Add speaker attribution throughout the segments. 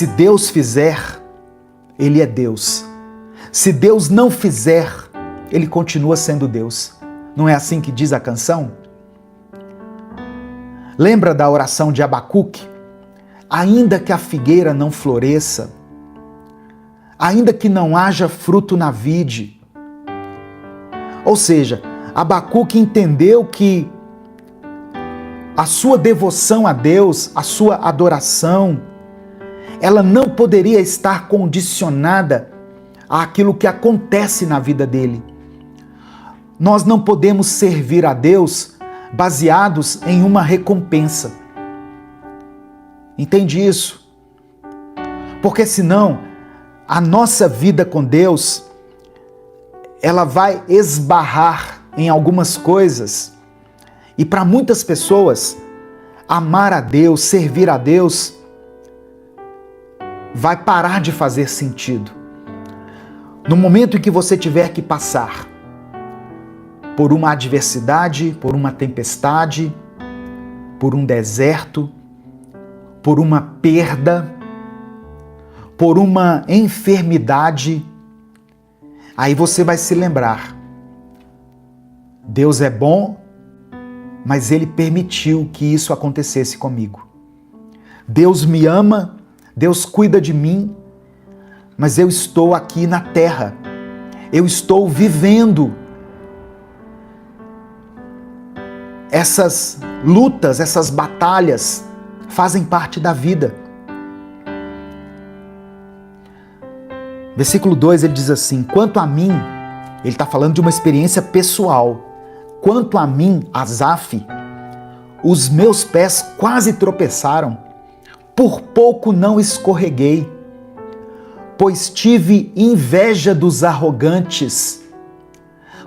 Speaker 1: Se Deus fizer, Ele é Deus. Se Deus não fizer, Ele continua sendo Deus. Não é assim que diz a canção? Lembra da oração de Abacuque? Ainda que a figueira não floresça, ainda que não haja fruto na vide. Ou seja, Abacuque entendeu que a sua devoção a Deus, a sua adoração, ela não poderia estar condicionada àquilo que acontece na vida dele. Nós não podemos servir a Deus baseados em uma recompensa. Entende isso? Porque senão, a nossa vida com Deus, ela vai esbarrar em algumas coisas. E para muitas pessoas, amar a Deus, servir a Deus, vai parar de fazer sentido. No momento em que você tiver que passar por uma adversidade, por uma tempestade, por um deserto, por uma perda, por uma enfermidade, aí você vai se lembrar: Deus é bom, mas Ele permitiu que isso acontecesse comigo. Deus me ama, Deus cuida de mim, mas eu estou aqui na terra, eu estou vivendo essas lutas, essas batalhas fazem parte da vida. Versículo 2 ele diz assim: quanto a mim, ele está falando de uma experiência pessoal, quanto a mim, Asaf, os meus pés quase tropeçaram, por pouco não escorreguei, pois tive inveja dos arrogantes,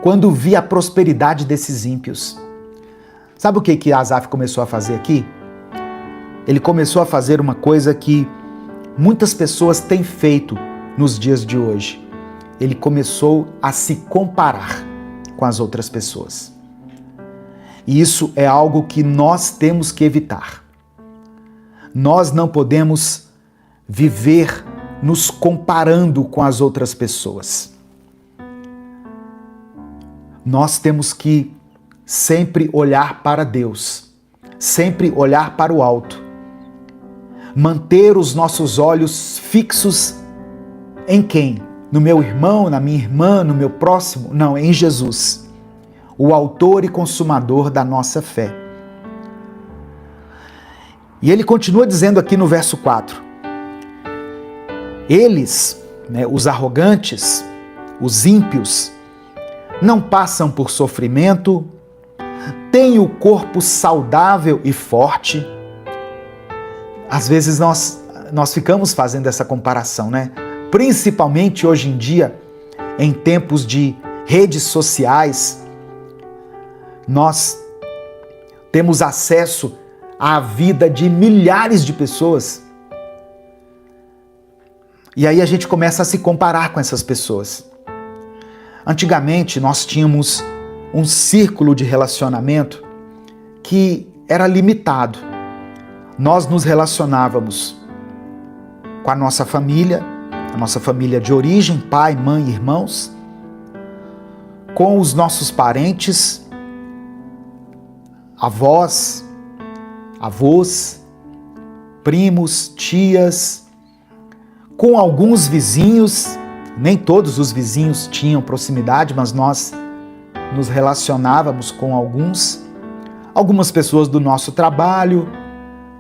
Speaker 1: quando vi a prosperidade desses ímpios. Sabe o que Asaf começou a fazer aqui? Ele começou a fazer uma coisa que muitas pessoas têm feito nos dias de hoje. Ele começou a se comparar com as outras pessoas. E isso é algo que nós temos que evitar. Nós não podemos viver nos comparando com as outras pessoas. Nós temos que sempre olhar para Deus, sempre olhar para o alto, manter os nossos olhos fixos em quem? No meu irmão, na minha irmã, no meu próximo? Não, em Jesus, o autor e consumador da nossa fé. E ele continua dizendo aqui no verso 4, eles, os arrogantes, os ímpios, não passam por sofrimento, têm o corpo saudável e forte. Às vezes nós ficamos fazendo essa comparação, né? Principalmente hoje em dia, em tempos de redes sociais, nós temos acesso à vida de milhares de pessoas. E aí a gente começa a se comparar com essas pessoas. Antigamente nós tínhamos um círculo de relacionamento que era limitado. Nós nos relacionávamos com a nossa família de origem, pai, mãe, irmãos, com os nossos parentes, avós, primos, tias, com alguns vizinhos. Nem todos os vizinhos tinham proximidade, mas nós nos relacionávamos com algumas pessoas do nosso trabalho,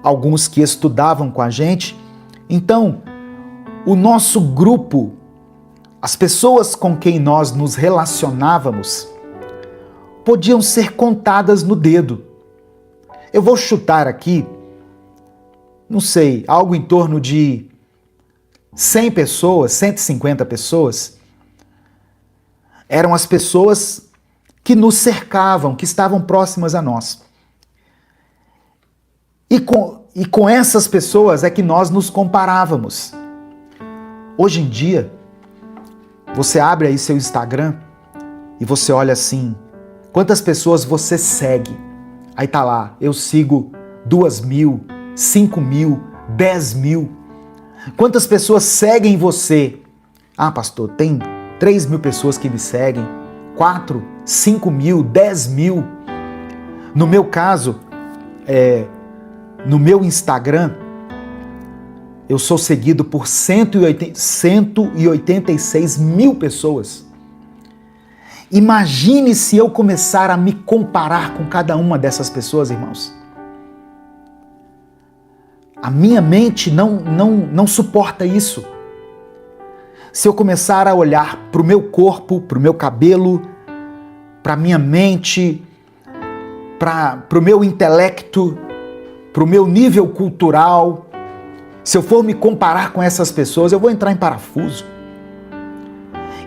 Speaker 1: alguns que estudavam com a gente. Então, o nosso grupo, as pessoas com quem nós nos relacionávamos, podiam ser contadas no dedo. Eu vou chutar aqui, não sei, algo em torno de 100 pessoas, 150 pessoas, eram as pessoas que nos cercavam, que estavam próximas a nós. E com essas pessoas é que nós nos comparávamos. Hoje em dia, você abre aí seu Instagram e você olha assim, quantas pessoas você segue? Aí tá lá, eu sigo 2.000, 5.000, 10.000. Quantas pessoas seguem você? Ah, pastor, tem 3.000 pessoas que me seguem, 4, 5.000, 10.000. No meu caso, no meu Instagram, eu sou seguido por 186 mil pessoas. Imagine se eu começar a me comparar com cada uma dessas pessoas, irmãos. A minha mente não suporta isso. Se eu começar a olhar para o meu corpo, para o meu cabelo, para a minha mente, para o meu intelecto, para o meu nível cultural, se eu for me comparar com essas pessoas, eu vou entrar em parafuso.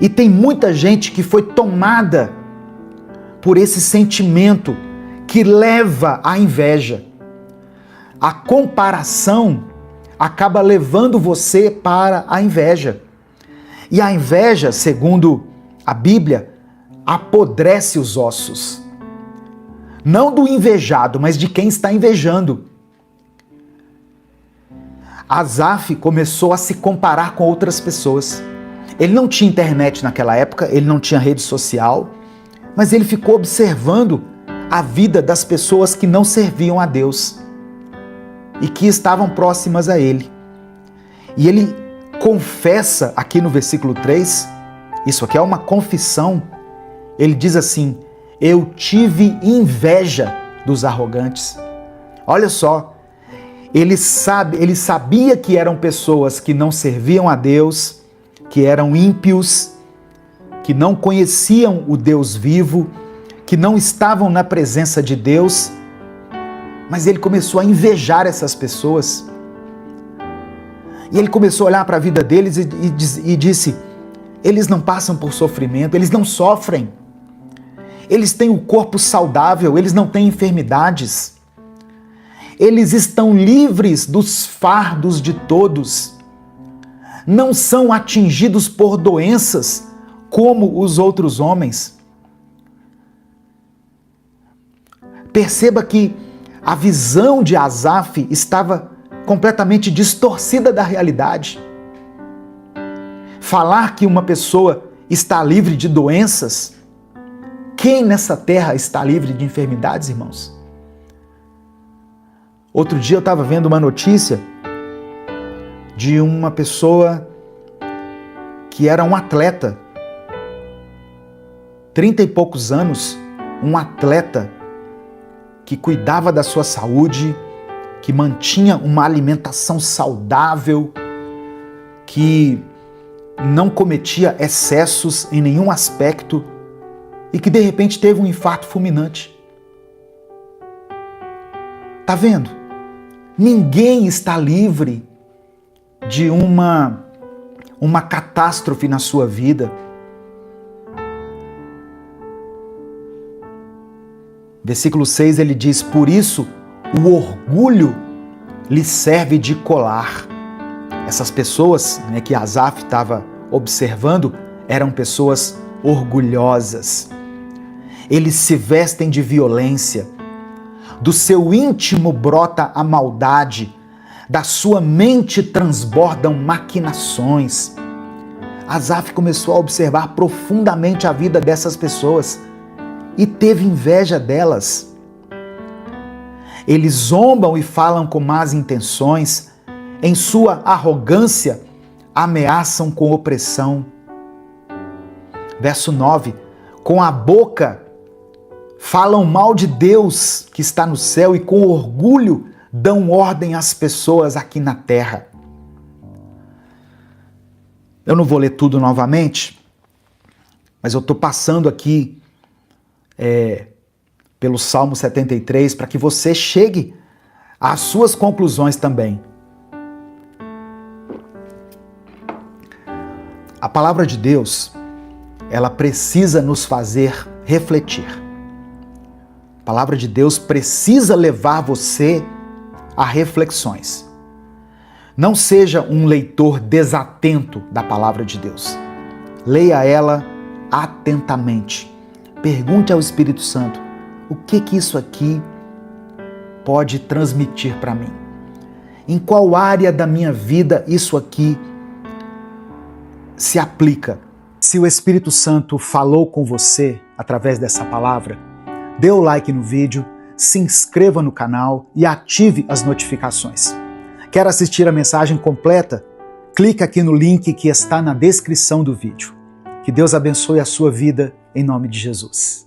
Speaker 1: E tem muita gente que foi tomada por esse sentimento que leva à inveja. A comparação acaba levando você para a inveja. E a inveja, segundo a Bíblia, apodrece os ossos. Não do invejado, mas de quem está invejando. Asaf começou a se comparar com outras pessoas. Ele não tinha internet naquela época, ele não tinha rede social, mas ele ficou observando a vida das pessoas que não serviam a Deus e que estavam próximas a ele. E ele confessa aqui no versículo 3, isso aqui é uma confissão, ele diz assim: eu tive inveja dos arrogantes. Olha só, ele sabia que eram pessoas que não serviam a Deus, que eram ímpios, que não conheciam o Deus vivo, que não estavam na presença de Deus, mas ele começou a invejar essas pessoas. E ele começou a olhar para a vida deles e disse: eles não passam por sofrimento, eles não sofrem, eles têm o corpo saudável, eles não têm enfermidades, eles estão livres dos fardos de todos, não são atingidos por doenças como os outros homens. Perceba que a visão de Asaf estava completamente distorcida da realidade. Falar que uma pessoa está livre de doenças, quem nessa terra está livre de enfermidades, irmãos? Outro dia eu estava vendo uma notícia de uma pessoa que era um atleta, 30 e poucos anos, um atleta que cuidava da sua saúde, que mantinha uma alimentação saudável, que não cometia excessos em nenhum aspecto e que de repente teve um infarto fulminante. Tá vendo? Ninguém está livre de uma catástrofe na sua vida. Versículo 6 ele diz: por isso o orgulho lhe serve de colar. Essas pessoas, que Asaf estava observando eram pessoas orgulhosas. Eles se vestem de violência. Do seu íntimo brota a maldade. Da sua mente transbordam maquinações. Asaf começou a observar profundamente a vida dessas pessoas e teve inveja delas. Eles zombam e falam com más intenções. Em sua arrogância, ameaçam com opressão. Verso 9. Com a boca falam mal de Deus que está no céu e com orgulho dão ordem às pessoas aqui na terra. Eu não vou ler tudo novamente, mas eu estou passando aqui pelo Salmo 73 para que você chegue às suas conclusões também. A palavra de Deus, ela precisa nos fazer refletir. A palavra de Deus precisa levar você a reflexões. Não seja um leitor desatento da palavra de Deus. Leia ela atentamente. Pergunte ao Espírito Santo: o que isso aqui pode transmitir para mim? Em qual área da minha vida isso aqui se aplica? Se o Espírito Santo falou com você através dessa palavra, dê o like no vídeo, se inscreva no canal e ative as notificações. Quer assistir a mensagem completa? Clique aqui no link que está na descrição do vídeo. Que Deus abençoe a sua vida em nome de Jesus.